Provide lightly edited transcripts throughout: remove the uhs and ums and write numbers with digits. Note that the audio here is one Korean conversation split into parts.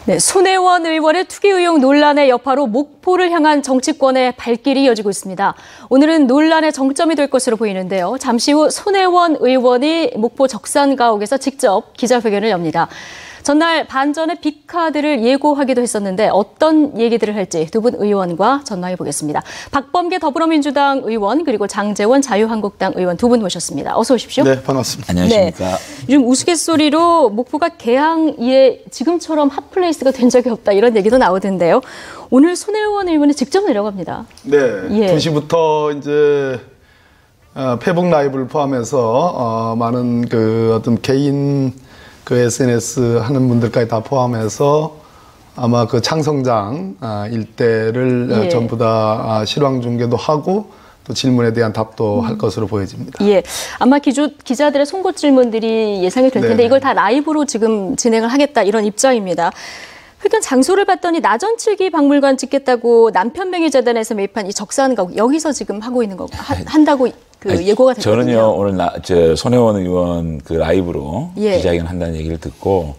네, 손혜원 의원의 투기 의혹 논란의 여파로 목포를 향한 정치권의 발길이 이어지고 있습니다. 오늘은 논란의 정점이 될 것으로 보이는데요. 잠시 후 손혜원 의원이 목포 적산가옥에서 직접 기자회견을 엽니다. 전날 반전의 빅카드를 예고하기도 했었는데 어떤 얘기들을 할지 두 분 의원과 전망해 보겠습니다. 박범계 더불어민주당 의원 그리고 장제원 자유한국당 의원 두 분 모셨습니다. 어서 오십시오. 네, 반갑습니다. 안녕하십니까. 네, 요즘 우스갯소리로 목포가 개항에 지금처럼 핫플레이스가 된 적이 없다 이런 얘기도 나오던데요. 오늘 손혜원 의원이 직접 내려갑니다. 네, 예. 2시부터 이제 페북 라이브를 포함해서 많은 그 어떤 개인 그 SNS 하는 분들까지 다 포함해서 아마 그 창성장 일대를 예. 전부 다 실황 중계도 하고 또 질문에 대한 답도 할 것으로 보여집니다. 예, 아마 기자들의 송곳 질문들이 예상이 될 텐데 네네. 이걸 다 라이브로 지금 진행을 하겠다 이런 입장입니다. 회견 장소를 봤더니 나전칠기 박물관 짓겠다고 남편명의재단에서 매입한 이 적산가옥 여기서 지금 하고 있는 거 한다고 예고가 됐거든요. 저는요 오늘 손혜원 의원 그 라이브로 예. 기자회견 한다는 얘기를 듣고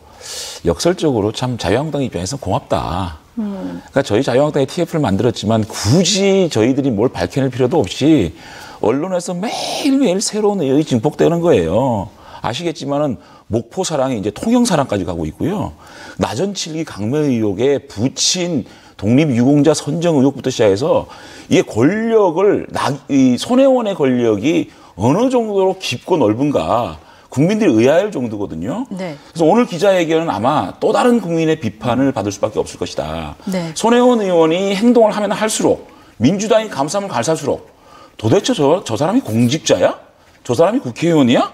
역설적으로 참 자유한국당 입장에서 고맙다. 그러니까 저희 자유한국당이 TF를 만들었지만 굳이 저희들이 뭘 밝혀낼 필요도 없이 언론에서 매일매일 새로운 의혹이 증폭되는 거예요. 아시겠지만은 목포 사랑이 이제 통영 사랑까지 가고 있고요. 나전칠기 강매 의혹에 부친 독립유공자 선정 의혹부터 시작해서 이게 권력을 이 손혜원의 권력이 어느 정도로 깊고 넓은가 국민들이 의아할 정도거든요. 네. 그래서 오늘 기자회견은 아마 또 다른 국민의 비판을 받을 수밖에 없을 것이다. 네. 손혜원 의원이 행동을 하면 할수록 민주당이 감싸면 갈수록 도대체 저 사람이 공직자야? 저 사람이 국회의원이야?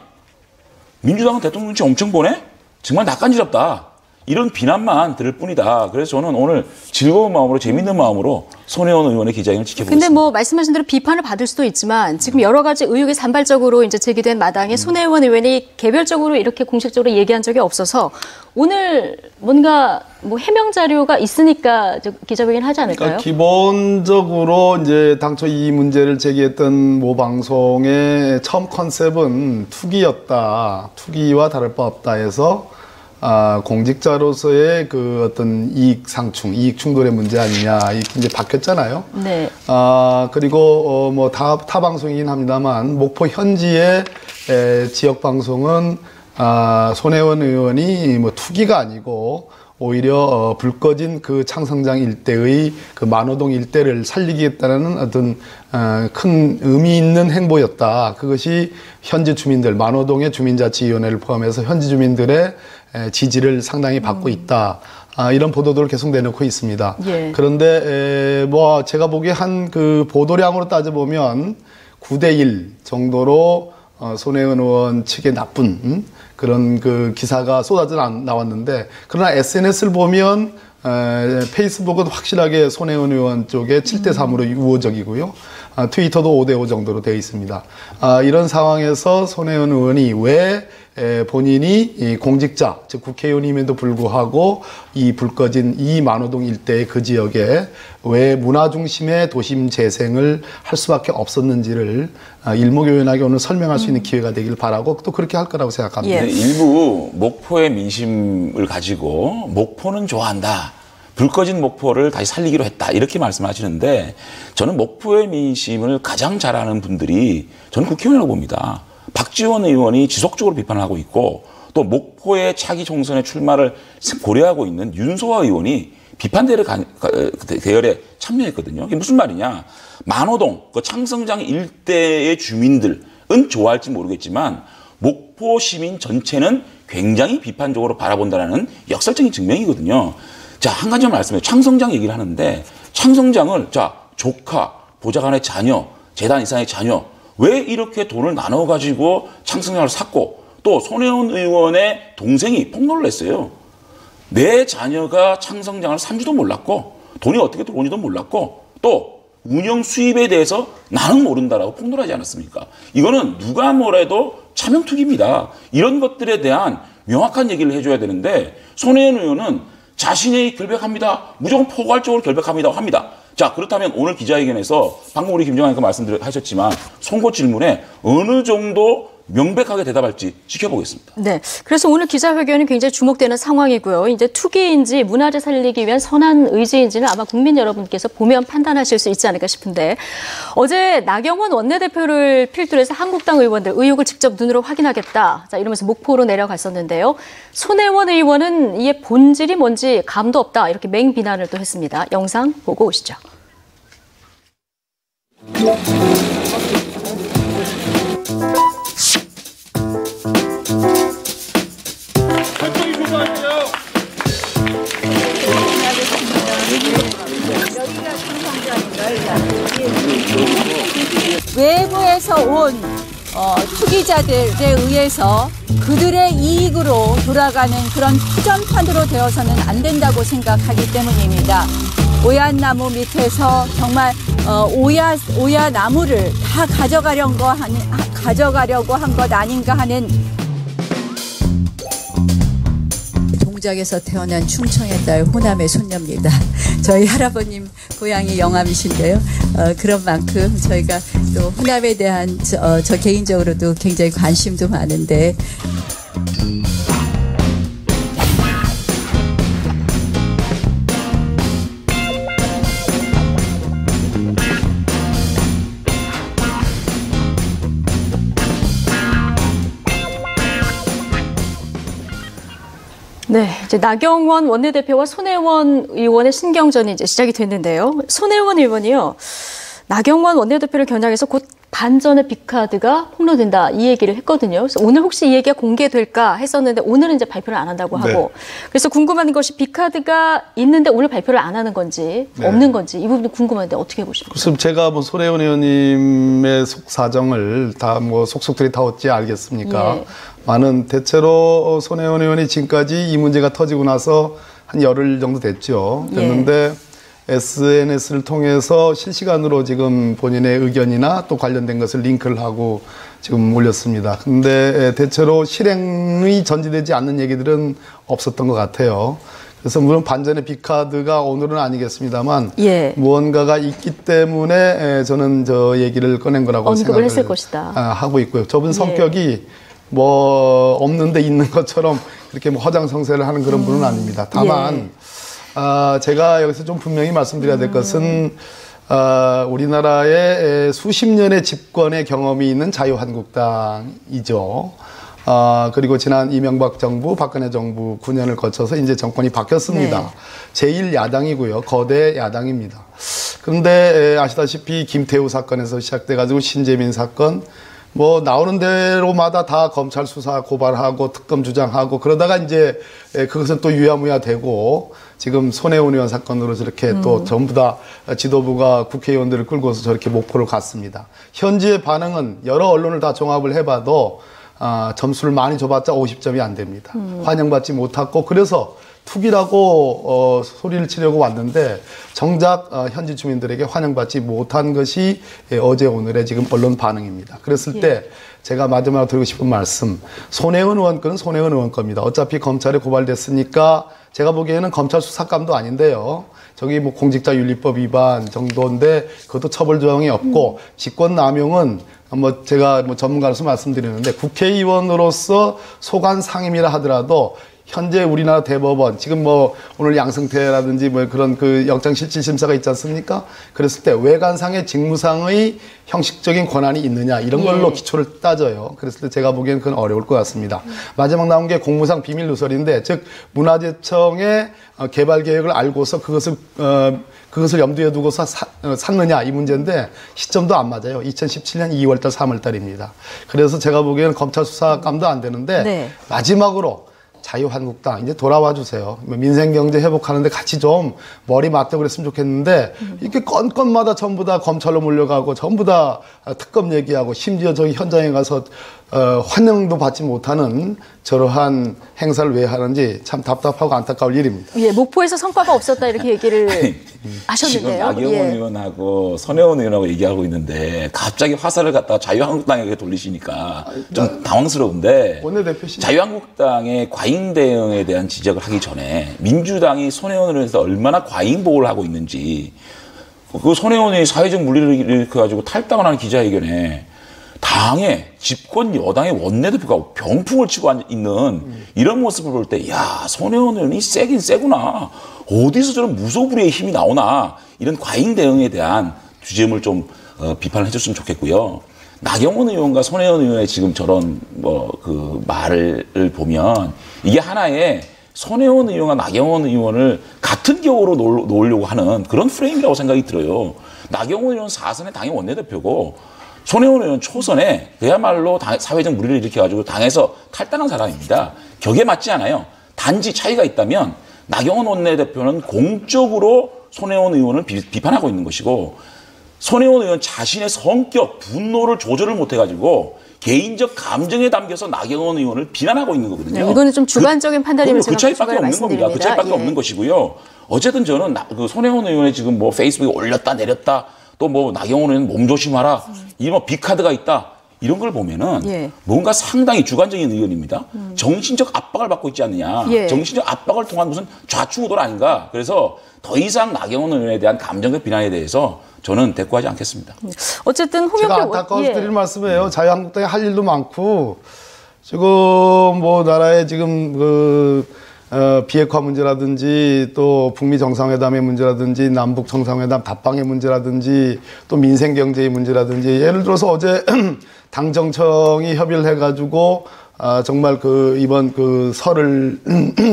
민주당은 대통령 눈치 엄청 보네? 정말 낯간지럽다. 이런 비난만 들을 뿐이다. 그래서 저는 오늘 즐거운 마음으로 재밌는 마음으로 손혜원 의원의 기자회견을 지켜보겠습니다. 근데 뭐 말씀하신 대로 비판을 받을 수도 있지만 지금 여러 가지 의혹이 산발적으로 이제 제기된 마당에 손혜원 의원이 개별적으로 이렇게 공식적으로 얘기한 적이 없어서 오늘 뭔가 뭐 해명 자료가 있으니까 기자회견 하지 않을까요? 그러니까 기본적으로 이제 당초 이 문제를 제기했던 모 방송의 처음 컨셉은 투기였다. 투기와 다를 바 없다 해서 공직자로서의 그 어떤 이익 상충, 이익 충돌의 문제 아니냐 이렇게 이제 바뀌었잖아요. 네. 그리고 뭐 타 방송이긴 합니다만 목포 현지의 지역 방송은 손혜원 의원이 뭐 투기가 아니고 오히려 불 꺼진 그 창성장 일대의 그 만호동 일대를 살리겠다는 어떤 큰 의미 있는 행보였다. 그것이 현지 주민들, 만호동의 주민자치위원회를 포함해서 현지 주민들의 지지를 상당히 받고 있다. 이런 보도들을 계속 내놓고 있습니다. 예. 그런데 뭐 제가 보기에 한 그 보도량으로 따져보면 9대1 정도로 손혜원 의원 측에 나쁜 그런 그 기사가 쏟아져 나왔는데 그러나 SNS를 보면 페이스북은 확실하게 손혜원 의원 쪽에 7대3으로 우호적이고요. 트위터도 5대5 정도로 되어 있습니다. 이런 상황에서 손혜원 의원이 왜 본인이 공직자, 즉 국회의원임에도 불구하고 이 불 꺼진 이 만호동 일대의 그 지역에 왜 문화 중심의 도심 재생을 할 수밖에 없었는지를 일목요연하게 오늘 설명할 수 있는 기회가 되길 바라고 또 그렇게 할 거라고 생각합니다. 예. 일부 목포의 민심을 가지고 목포는 좋아한다. 불 꺼진 목포를 다시 살리기로 했다. 이렇게 말씀하시는데 저는 목포의 민심을 가장 잘 아는 분들이 저는 국회의원이라고 봅니다. 박지원 의원이 지속적으로 비판을 하고 있고 또 목포의 차기 총선에 출마를 고려하고 있는 윤소아 의원이 비판 대열에 참여했거든요. 이게 무슨 말이냐. 만호동, 그 창성장 일대의 주민들은 좋아할지 모르겠지만 목포 시민 전체는 굉장히 비판적으로 바라본다는 역설적인 증명이거든요. 자, 한 가지만 말씀해요. 창성장 얘기를 하는데 창성장을 조카, 보좌관의 자녀, 재단 이상의 자녀 왜 이렇게 돈을 나눠가지고 창성장을 샀고 또 손혜원 의원의 동생이 폭로를 했어요. 내 자녀가 창성장을 산지도 몰랐고 돈이 어떻게 들어오는지도 몰랐고 또 운영 수입에 대해서 나는 모른다라고 폭로를 하지 않았습니까? 이거는 누가 뭐래도 차명투기입니다. 이런 것들에 대한 명확한 얘기를 해줘야 되는데 손혜원 의원은 자신이 결백합니다. 무조건 포괄적으로 결백합니다. 합니다. 자, 그렇다면 오늘 기자회견에서 방금 우리 김정환 의원께서 말씀하셨지만 송곳 질문에 어느 정도 명백하게 대답할지 지켜보겠습니다. 네. 그래서 오늘 기자회견이 굉장히 주목되는 상황이고요. 이제 투기인지 문화재 살리기 위한 선한 의지인지는 아마 국민 여러분께서 보면 판단하실 수 있지 않을까 싶은데 어제 나경원 원내대표를 필두로 해서 한국당 의원들 의혹을 직접 눈으로 확인하겠다. 자, 이러면서 목포로 내려갔었는데요. 손혜원 의원은 이에 본질이 뭔지 감도 없다. 이렇게 맹비난을 또 했습니다. 영상 보고 오시죠. 외부에서 온 투기자들에 의해서 그들의 이익으로 돌아가는 그런 투전판으로 되어서는 안 된다고 생각하기 때문입니다. 오얏나무 밑에서 정말 오얏 나무를 다 가져가려고 한 것 아닌가 하는 동작에서 태어난 충청의 딸 호남의 손녀입니다. 저희 할아버님 고향이 영암이신데요. 그런 만큼 저희가 또 호남에 대한 저 개인적으로도 굉장히 관심도 많은데 네, 이제 나경원 원내대표와 손혜원 의원의 신경전이 이제 시작이 됐는데요. 손혜원 의원이요, 나경원 원내대표를 겨냥해서 곧 반전의 빅카드가 폭로된다 이 얘기를 했거든요. 그래서 오늘 혹시 이 얘기가 공개될까 했었는데 오늘은 이제 발표를 안 한다고 하고 네. 그래서 궁금한 것이 빅카드가 있는데 오늘 발표를 안 하는 건지 네. 없는 건지 이 부분도 궁금한데 어떻게 보십니까? 그래서 제가 뭐 손혜원 의원님의 속 사정을 다 뭐 속속들이 다 어찌 알겠습니까? 예. 많은 대체로 손혜원 의원이 지금까지 이 문제가 터지고 나서 한 열흘 정도 됐죠. 됐는데 SNS를 통해서 실시간으로 지금 본인의 의견이나 또 관련된 것을 링크를 하고 지금 올렸습니다. 근데 대체로 실행이 전제되지 않는 얘기들은 없었던 것 같아요. 그래서 물론 반전의 빅카드가 오늘은 아니겠습니다만 예. 무언가가 있기 때문에 저는 저 얘기를 꺼낸 거라고 언급을 생각을 했을 것이다. 하고 있고요. 저분 성격이 뭐 없는데 있는 것처럼 그렇게 뭐 허장성세를 하는 그런 분은 아닙니다. 다만 제가 여기서 좀 분명히 말씀드려야 될 것은 우리나라의 수십 년의 집권의 경험이 있는 자유한국당이죠. 그리고 지난 이명박 정부, 박근혜 정부 9년을 거쳐서 이제 정권이 바뀌었습니다. 네. 제1야당이고요. 거대 야당입니다. 그런데 아시다시피 김태우 사건에서 시작돼가지고 신재민 사건, 뭐 나오는 대로마다 다 검찰 수사 고발하고 특검 주장하고 그러다가 이제 그것은 또 유야무야되고 지금 손혜원 의원 사건으로 저렇게 또 전부 다 지도부가 국회의원들을 끌고서 저렇게 목포를 갔습니다. 현지의 반응은 여러 언론을 다 종합을 해봐도 점수를 많이 줘봤자 50점이 안 됩니다. 환영받지 못했고 그래서 투기라고 소리를 치려고 왔는데 정작 현지 주민들에게 환영받지 못한 것이 어제 오늘의 지금 언론 반응입니다. 그랬을 때 제가 마지막으로 드리고 싶은 말씀, 손혜원 의원 건은 손혜원 의원 겁니다. 어차피 검찰에 고발됐으니까 제가 보기에는 검찰 수사감도 아닌데요. 저기 뭐 공직자윤리법 위반 정도인데 그것도 처벌 조항이 없고 직권남용은 뭐 제가 뭐 전문가로서 말씀드리는데 국회의원으로서 소관 상임이라 하더라도 현재 우리나라 대법원 지금 뭐 오늘 양승태라든지 뭐 그런 그 영장실질심사가 있지 않습니까? 그랬을 때 외관상의 직무상의 형식적인 권한이 있느냐 이런 걸로 기초를 따져요. 그랬을 때 제가 보기에는 그건 어려울 것 같습니다. 마지막 나온 게 공무상 비밀 누설인데 즉 문화재청의 개발 계획을 알고서 그것을 염두에 두고서 샀느냐 이 문제인데 시점도 안 맞아요. 2017년 2월달 3월달입니다. 그래서 제가 보기에는 검찰 수사감도 안 되는데 마지막으로 자유한국당 이제 돌아와 주세요. 민생경제 회복하는데 같이 좀 머리 맞대고 그랬으면 좋겠는데 이렇게 건건마다 전부 다 검찰로 몰려가고 전부 다 특검 얘기하고 심지어 저기 현장에 가서 환영도 받지 못하는 저러한 행사를 왜 하는지 참 답답하고 안타까울 일입니다. 예, 목포에서 성과가 없었다 이렇게 얘기를 하셨는데요. 지금 나경원 의원하고 손혜원 의원하고 얘기하고 있는데 갑자기 화살을 갖다가 자유한국당에게 돌리시니까 좀 당황스러운데 원내대표시 자유한국당의 과잉 대응에 대한 지적을 하기 전에 민주당이 손혜원 의원에서 얼마나 과잉 보호를 하고 있는지 그 손혜원 의원이 사회적 물리를 일으켜가지고 탈당을 하는 기자회견에 당의 집권 여당의 원내대표가 병풍을 치고 있는 이런 모습을 볼 때, 야, 손혜원 의원이 세긴 세구나. 어디서 저런 무소불위의 힘이 나오나. 이런 과잉 대응에 대한 주점을 좀 비판을 해줬으면 좋겠고요. 나경원 의원과 손혜원 의원의 지금 저런 그 말을 보면 이게 하나의 손혜원 의원과 나경원 의원을 같은 격으로 놓으려고 하는 그런 프레임이라고 생각이 들어요. 나경원 의원 4선의 당의 원내대표고 손혜원 의원 초선에 그야말로 사회적 물의를 일으켜가지고 당에서 탈당한 사람입니다. 격에 맞지 않아요. 단지 차이가 있다면 나경원 원내대표는 공적으로 손혜원 의원을 비판하고 있는 것이고 손혜원 의원 자신의 성격, 분노를 조절을 못해가지고 개인적 감정에 담겨서 나경원 의원을 비난하고 있는 거거든요. 네, 이거는 좀 주관적인 판단이면 그 차이밖에 없는 겁니다. 그 차이밖에 예. 없는 것이고요. 어쨌든 저는 그 손혜원 의원의 지금 뭐 페이스북에 올렸다 내렸다 또 뭐 나경원 의원 몸 조심하라 이 뭐 비카드가 있다 이런 걸 보면은 예. 뭔가 상당히 주관적인 의견입니다. 정신적 압박을 받고 있지 않느냐. 예. 정신적 압박을 통한 무슨 좌충우돌 아닌가. 그래서 더 이상 나경원 의원에 대한 감정적 비난에 대해서 저는 대꾸하지 않겠습니다. 어쨌든 홍영표 제가 안타까워서 드릴 말씀이에요. 자유한국당이 할 일도 많고 지금 뭐 나라의 지금 비핵화 문제라든지 또 북미 정상회담의 문제라든지 남북 정상회담 답방의 문제라든지 또 민생 경제의 문제라든지 예를 들어서 어제 당정청이 협의를 해가지고 정말 이번 설을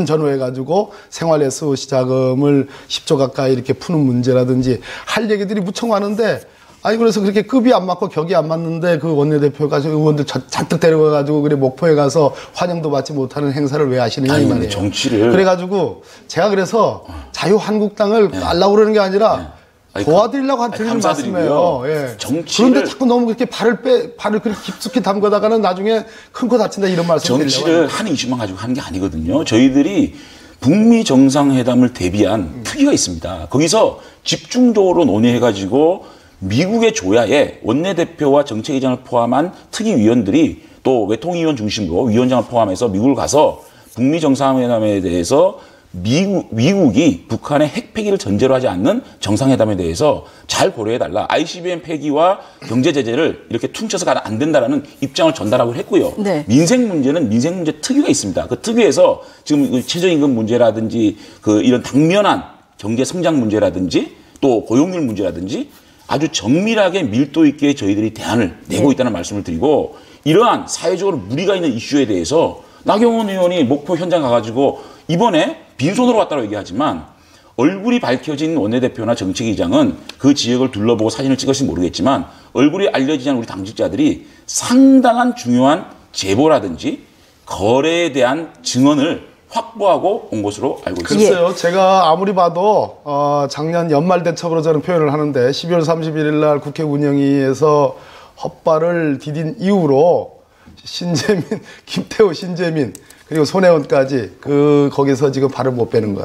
전후해가지고 생활 SOC 자금을 10조 가까이 이렇게 푸는 문제라든지 할 얘기들이 무척 많은데 아니 그래서 그렇게 급이 안 맞고 격이 안 맞는데 그 원내대표가 의원들 잔뜩 데려가가지고 그래 목포에 가서 환영도 받지 못하는 행사를 왜 하시느냐 이 말이에요. 정치를 그래가지고 제가 그래서 자유한국당을 깔라고 그러는 게 아니라 도와드리려고 드리는 말씀이에요. 예. 그런데 자꾸 너무 그렇게 발을 그렇게 깊숙이 담가다가는 나중에 큰 거 다친다 이런 말씀 드리려고. 정치를 한 이슈만 가지고 하는 게 아니거든요. 저희들이 북미 정상회담을 대비한 특위가 있습니다. 거기서 집중적으로 논의해가지고 미국의 조야에 원내대표와 정책위원장을 포함한 특위위원들이 또 외통위원 중심으로 위원장을 포함해서 미국을 가서 북미 정상회담에 대해서 미국이 북한의 핵 폐기를 전제로 하지 않는 정상회담에 대해서 잘 고려해달라. ICBM 폐기와 경제 제재를 이렇게 퉁쳐서 가면 안 된다라는 입장을 전달하고 했고요. 네. 민생 문제는 민생 문제 특위가 있습니다. 그 특위에서 지금 최저임금 문제라든지 이런 당면한 경제 성장 문제라든지 또 고용률 문제라든지 아주 정밀하게 밀도 있게 저희들이 대안을 내고 있다는 말씀을 드리고 이러한 사회적으로 무리가 있는 이슈에 대해서 나경원 의원이 목포 현장 가가지고 이번에 빈손으로 왔다고 얘기하지만 얼굴이 밝혀진 원내대표나 정책위장은 그 지역을 둘러보고 사진을 찍었을지 모르겠지만 얼굴이 알려지지 않은 우리 당직자들이 상당한 중요한 제보라든지 거래에 대한 증언을 확보하고 온 것으로 알고 있습니다. 글쎄요. 제가 아무리 봐도 작년 연말 대첩으로 저는 표현을 하는데 12월 31일 날 국회 운영위에서 헛발을 디딘 이후로 신재민, 김태호, 신재민 그리고 손혜원까지 거기서 지금 발을 못 빼는 거예요.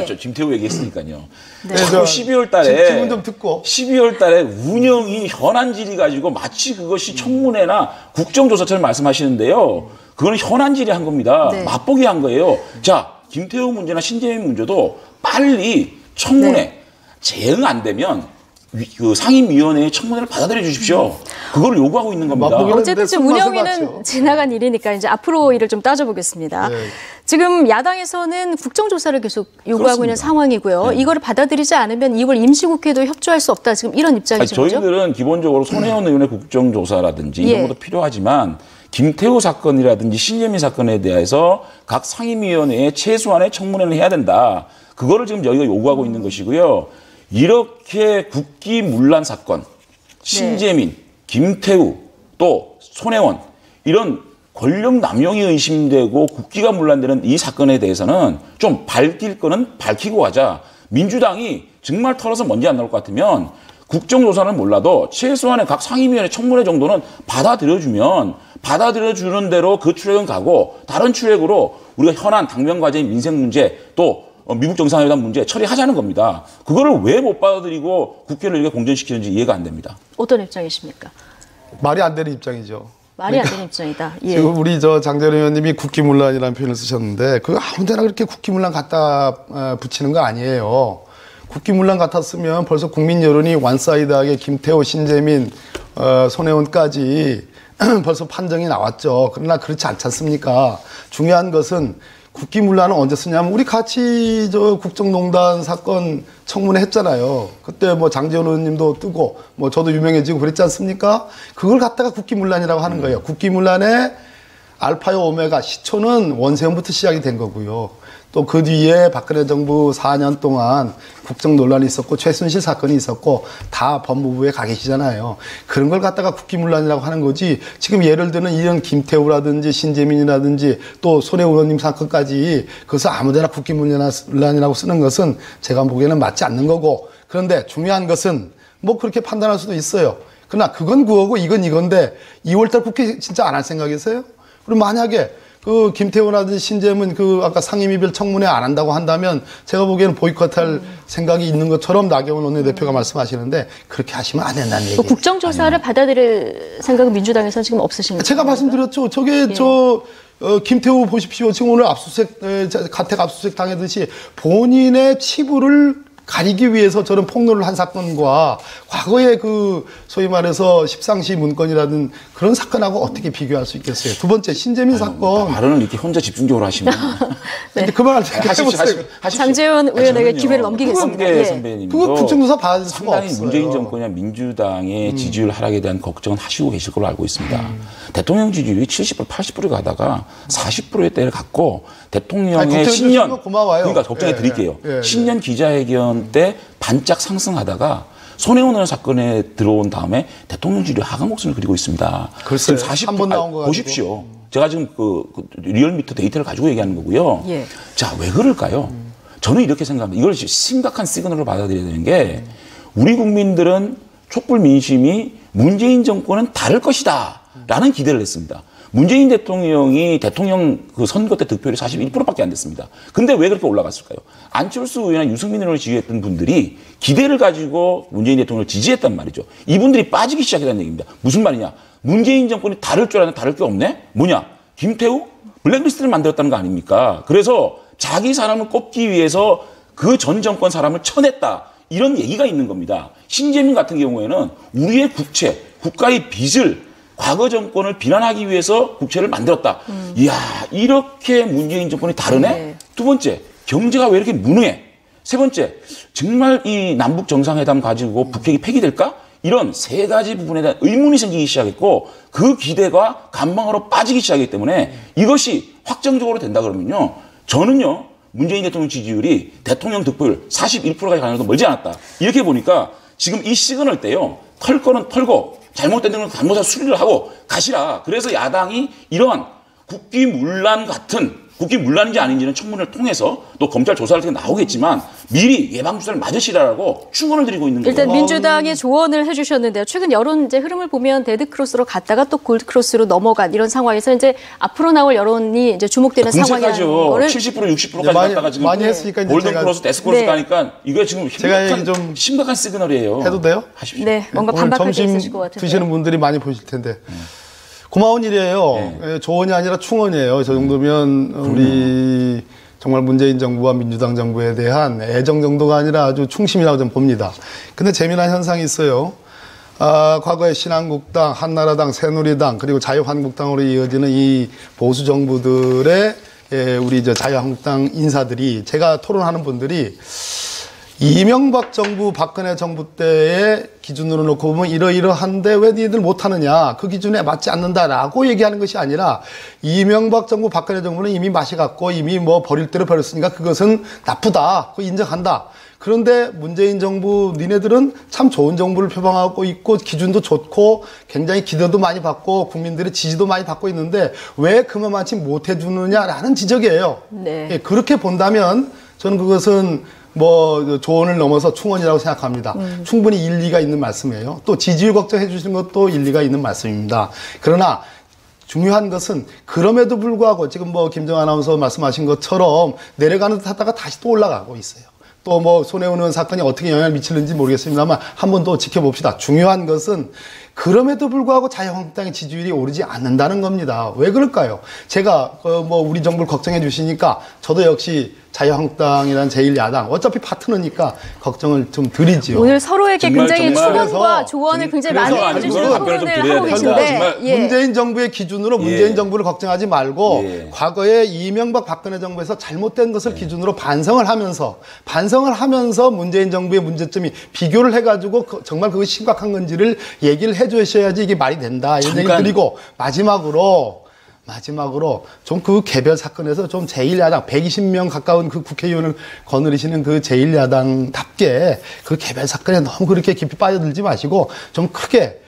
저 김태호 얘기했으니까요. 네. 자꾸 12월 달에 질문 좀 듣고 12월 달에 운영이 현안 질의 가지고 마치 그것이 청문회나 국정조사처럼 말씀하시는데요. 그거는 현안 질의 한 겁니다. 네. 맛보기 한 거예요. 자, 김태호 문제나 신재민 문제도 빨리 청문회 재응 안 되면 상임위원회의 청문회를 받아들여 주십시오. 그걸 요구하고 있는 겁니다. 어쨌든 지금 운영위는 지나간 일이니까 이제 앞으로 일을 좀 따져보겠습니다. 네. 지금 야당에서는 국정조사를 계속 요구하고 그렇습니다. 있는 상황이고요. 네. 이거를 받아들이지 않으면 2월 임시국회도 협조할 수 없다. 지금 이런 입장이죠. 저희들은 기본적으로 손혜원 의원의 국정조사라든지 이런 것도 필요하지만 김태호 사건이라든지 신재민 사건에 대해서 각 상임위원회에 최소한의 청문회를 해야 된다. 그거를 지금 저희가 요구하고 있는 것이고요. 이렇게 국기문란 사건, 신재민, 김태우, 또 손혜원 이런 권력 남용이 의심되고 국기가 문란되는 이 사건에 대해서는 좀 밝힐 거는 밝히고 가자. 민주당이 정말 털어서 먼지 안 나올 것 같으면 국정조사는 몰라도 최소한의 각 상임위원회 청문회 정도는 받아들여주는 대로 그 트랙은 가고 다른 트랙으로 우리가 현안 당면 과제인 민생 문제 또 미국 정상회담 문제 처리하자는 겁니다. 그거를 왜 못 받아들이고 국회를 이렇게 공전시키는지 이해가 안 됩니다. 어떤 입장이십니까? 말이 안 되는 입장이죠. 말이 안 되는 입장이다. 예. 지금 우리 장재현 의원님이 국기문란이라는 표현을 쓰셨는데 아무데나 그렇게 국기문란 갖다 붙이는 거 아니에요. 국기문란 같았으면 벌써 국민 여론이 원사이드하게 김태호, 신재민 손혜원까지 벌써 판정이 나왔죠. 그러나 그렇지 않지 않습니까? 중요한 것은 국기문란은 언제 쓰냐면 우리 같이 저 국정농단 사건 청문회 했잖아요. 그때 뭐 장제원 의원님도 뜨고 뭐 저도 유명해지고 그랬지 않습니까? 그걸 갖다가 국기문란이라고 하는 거예요. 국기문란의 알파요 오메가 시초는 원세훈부터 시작이 된 거고요. 또 그 뒤에 박근혜 정부 4년 동안 국정 논란이 있었고 최순실 사건이 있었고 다 법무부에 가 계시잖아요. 그런 걸 갖다가 국기문란이라고 하는 거지. 지금 예를 들면 이런 김태우라든지 신재민이라든지 또 손혜원 의원님 사건까지 그것을 아무데나 국기문란이라고 쓰는 것은 제가 보기에는 맞지 않는 거고. 그런데 중요한 것은 뭐 그렇게 판단할 수도 있어요. 그러나 그건 그거고 이건 이건데 2월달 국회 진짜 안 할 생각이세요? 그리고 만약에 그 김태호라든지 신재문 그 아까 상임위별 청문회 안 한다고 한다면 제가 보기에는 보이콧할 생각이 있는 것처럼 나경원 원내대표가 말씀하시는데 그렇게 하시면 안 된다는 얘기예요. 국정조사를 받아들일 생각은 민주당에서는 지금 없으신가요? 제가 말씀드렸죠. 저게 김태호 보십시오. 지금 오늘 압수수색 가택 압수수색 당하듯이 본인의 치부를 가리기 위해서 저런 폭로를 한 사건과 과거의 그 소위 말해서 십상시 문건이라든 그런 사건하고 어떻게 비교할 수 있겠어요? 두 번째 신재민 사건. 발언을 이렇게 혼자 집중적으로 하시면. 네. 그만할 때 하십시오. 장제원 의원에게 기회를 넘기겠습니다. 황교안 선배님도 그거 국정조사 받을 수가 상당히 없어요. 문재인 정권이나 민주당의 지지율 하락에 대한 걱정은 하시고 계실 걸로 알고 있습니다. 대통령 지지율이 70%, 80%에 가다가 40%의 때를 갖고 대통령의 신년 고마워요. 그러니까 걱정해 드릴게요. 신년 기자회견 때 반짝 상승하다가 손혜원 의원 사건에 들어온 다음에 대통령 지지율 하강 곡선을 그리고 있습니다. 글쎄요. 지금 40% 한번 나온 거 가지고. 보십시오. 제가 지금 그 리얼미터 데이터를 가지고 얘기하는 거고요. 예. 자, 왜 그럴까요? 저는 이렇게 생각합니다. 이걸 심각한 시그널로 받아들여야 되는 게 우리 국민들은 촛불 민심이 문재인 정권은 다를 것이다 라는 기대를 했습니다. 문재인 대통령이 대통령 그 선거 때 득표율이 41%밖에 안 됐습니다. 근데 왜 그렇게 올라갔을까요? 안철수 의원이나 유승민 의원을 지지했던 분들이 기대를 가지고 문재인 대통령을 지지했단 말이죠. 이분들이 빠지기 시작했다는 얘기입니다. 무슨 말이냐? 문재인 정권이 다를 줄 알았는데 다를 게 없네? 뭐냐? 김태우? 블랙리스트를 만들었다는 거 아닙니까? 그래서 자기 사람을 꼽기 위해서 그 전 정권 사람을 쳐냈다. 이런 얘기가 있는 겁니다. 신재민 같은 경우에는 우리의 국채, 국가의 빚을 과거 정권을 비난하기 위해서 국채를 만들었다. 이야, 이렇게 문재인 정권이 다르네? 네. 두 번째, 경제가 왜 이렇게 무능해? 세 번째, 정말 이 남북 정상회담 가지고 북핵이 폐기될까? 이런 세 가지 부분에 대한 의문이 생기기 시작했고 그 기대가 간방으로 빠지기 시작했기 때문에 이것이 확정적으로 된다 그러면요. 저는요. 문재인 대통령 지지율이 대통령 득표율 41%까지 가는 것도 멀지 않았다. 이렇게 보니까 지금 이 시그널 때요. 털 거는 털고 잘못된 건 잘못해서 수리를 하고 가시라. 그래서 야당이 이러한 국기문란 같은 국기문란인지 아닌지는 청문회를 통해서 또 검찰 조사를 통해 나오겠지만 미리 예방주사를 맞으시라고 충원을 드리고 있는 거예요. 일단 민주당이 조언을 해주셨는데요. 최근 여론 이제 흐름을 보면 데드크로스로 갔다가 또 골드크로스로 넘어간 이런 상황에서 이제 앞으로 나올 여론이 이제 주목되는 상황이라는 거를 70% 60%까지 갔다가 지금 많이 했으니까 이제 골든크로스, 데스크로스 네. 가니까 이거 지금 제가 얘기 좀 심각한 시그널이에요. 해도 돼요? 하십시오. 네, 뭔가 오늘 반박할 게 점심 있으실 것 같은데. 드시는 분들이 많이 보실 텐데 고마운 일이에요. 예, 조언이 아니라 충언이에요. 저 정도면 우리 정말 문재인 정부와 민주당 정부에 대한 애정 정도가 아니라 아주 충심이라고 저는 봅니다. 근데 재미난 현상이 있어요. 과거에 신한국당, 한나라당, 새누리당 그리고 자유한국당으로 이어지는 이 보수 정부들의 우리 자유한국당 인사들이 제가 토론하는 분들이 이명박 정부, 박근혜 정부 때의 기준으로 놓고 보면 이러이러한데 왜 니들 못하느냐. 그 기준에 맞지 않는다라고 얘기하는 것이 아니라 이명박 정부, 박근혜 정부는 이미 맛이 갔고 이미 뭐 버릴 대로 버렸으니까 그것은 나쁘다. 그거 인정한다. 그런데 문재인 정부 니네들은 참 좋은 정부를 표방하고 있고 기준도 좋고 굉장히 기대도 많이 받고 국민들의 지지도 많이 받고 있는데 왜 그만치 못해주느냐라는 지적이에요. 네. 예, 그렇게 본다면 저는 그것은 뭐 조언을 넘어서 충언이라고 생각합니다. 충분히 일리가 있는 말씀이에요. 또 지지율 걱정해 주시는 것도 일리가 있는 말씀입니다. 그러나 중요한 것은 그럼에도 불구하고 지금 뭐 김정아 아나운서 말씀하신 것처럼 내려가는 듯 하다가 다시 또 올라가고 있어요. 또 뭐 손혜원 의원 사건이 어떻게 영향을 미치는지 모르겠습니다만 한 번 더 지켜봅시다. 중요한 것은 그럼에도 불구하고 자유한국당의 지지율이 오르지 않는다는 겁니다. 왜 그럴까요? 제가 뭐 우리 정부를 걱정해 주시니까 저도 역시 자유한국당이라는 제1야당 어차피 파트너니까 걱정을 좀 드리지요. 오늘 서로에게 굉장히 정말 축원과 조언을 굉장히 많이 그래서 해주시는 답변을 좀 토론을 드려야 하고 돼요. 계신데 정말 예. 문재인 정부의 기준으로 문재인 예. 정부를 걱정하지 말고 예. 과거에 이명박 박근혜 정부에서 잘못된 것을 기준으로 반성을 하면서 문재인 정부의 문제점이 비교를 해가지고 정말 그것이 심각한 건지를 얘기를 해주셔야지 이게 말이 된다. 이런 얘기 드리고 마지막으로 좀 그 개별 사건에서 좀 제1야당 120명 가까운 그 국회의원을 거느리시는 그 제1야당답게 그 개별 사건에 너무 그렇게 깊이 빠져들지 마시고 좀 크게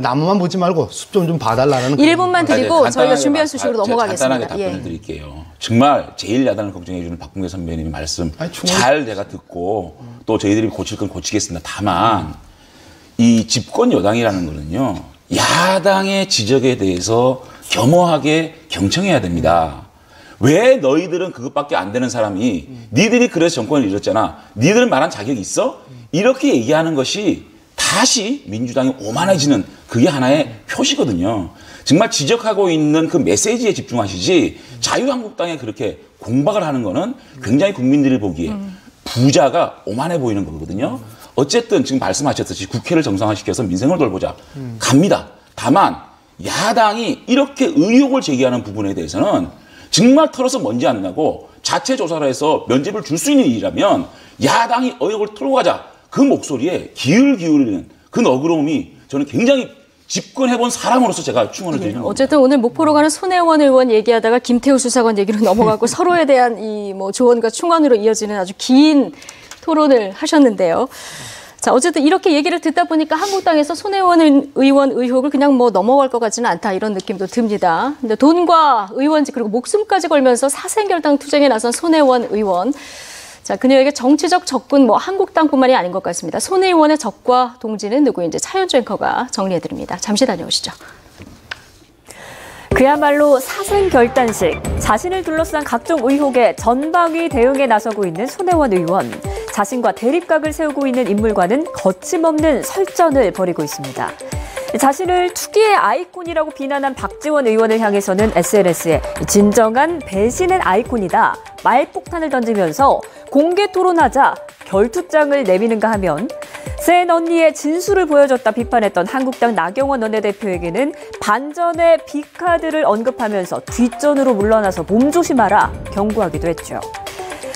나무만 보지 말고 숲 좀 봐달라는 1분만 드리고 저희가 준비한 소식으로 제가 넘어가겠습니다. 간단하게 답변을 드릴게요. 정말 제1야당을 걱정해주는 박봉계 선배님의 말씀 잘 제가 듣고 또 저희들이 고칠 건 고치겠습니다. 다만 이 집권 여당이라는 거는요. 야당의 지적에 대해서 겸허하게 경청해야 됩니다. 왜 너희들은 그것밖에 안 되는 사람이 니들이 그래서 정권을 잃었잖아. 니들은 말한 자격이 있어? 이렇게 얘기하는 것이 다시 민주당이 오만해지는 그게 하나의 표시거든요. 정말 지적하고 있는 그 메시지에 집중하시지 자유한국당에 그렇게 공박을 하는 거는 굉장히 국민들이 보기에 부자가 오만해 보이는 거거든요. 어쨌든 지금 말씀하셨듯이 국회를 정상화시켜서 민생을 돌보자. 갑니다. 다만 야당이 이렇게 의혹을 제기하는 부분에 대해서는 정말 털어서 뭔지 안 나고 자체 조사를 해서 면죄부를 줄 수 있는 일이라면 야당이 의혹을 털어가자. 그 목소리에 기울이는 그 너그러움이 저는 굉장히 집권해본 사람으로서 제가 충원을 드리는 겁니다. 어쨌든 오늘 목포로 가는 손혜원 의원 얘기하다가 김태우 수사관 얘기로 넘어가고 서로에 대한 이 뭐 조언과 충원으로 이어지는 아주 긴 토론을 하셨는데요. 자, 어쨌든 이렇게 얘기를 듣다 보니까 한국당에서 손혜원 의원 의혹을 그냥 뭐 넘어갈 것 같지는 않다 이런 느낌도 듭니다. 근데 돈과 의원직 그리고 목숨까지 걸면서 사생결당 투쟁에 나선 손혜원 의원. 자, 그녀에게 정치적 적군 뭐 한국당뿐만이 아닌 것 같습니다. 손 의원의 적과 동지는 누구인지 차현주 앵커가 정리해드립니다. 잠시 다녀오시죠. 그야말로 사생결단식, 자신을 둘러싼 각종 의혹에 전방위 대응에 나서고 있는 손혜원 의원. 자신과 대립각을 세우고 있는 인물과는 거침없는 설전을 벌이고 있습니다. 자신을 투기의 아이콘이라고 비난한 박지원 의원을 향해서는 SNS에 진정한 배신의 아이콘이다. 말폭탄을 던지면서 공개 토론하자 결투장을 내미는가 하면 센 언니의 진술을 보여줬다 비판했던 한국당 나경원 원내대표에게는 반전의 B카드를 언급하면서 뒷전으로 물러나서 몸조심하라 경고하기도 했죠.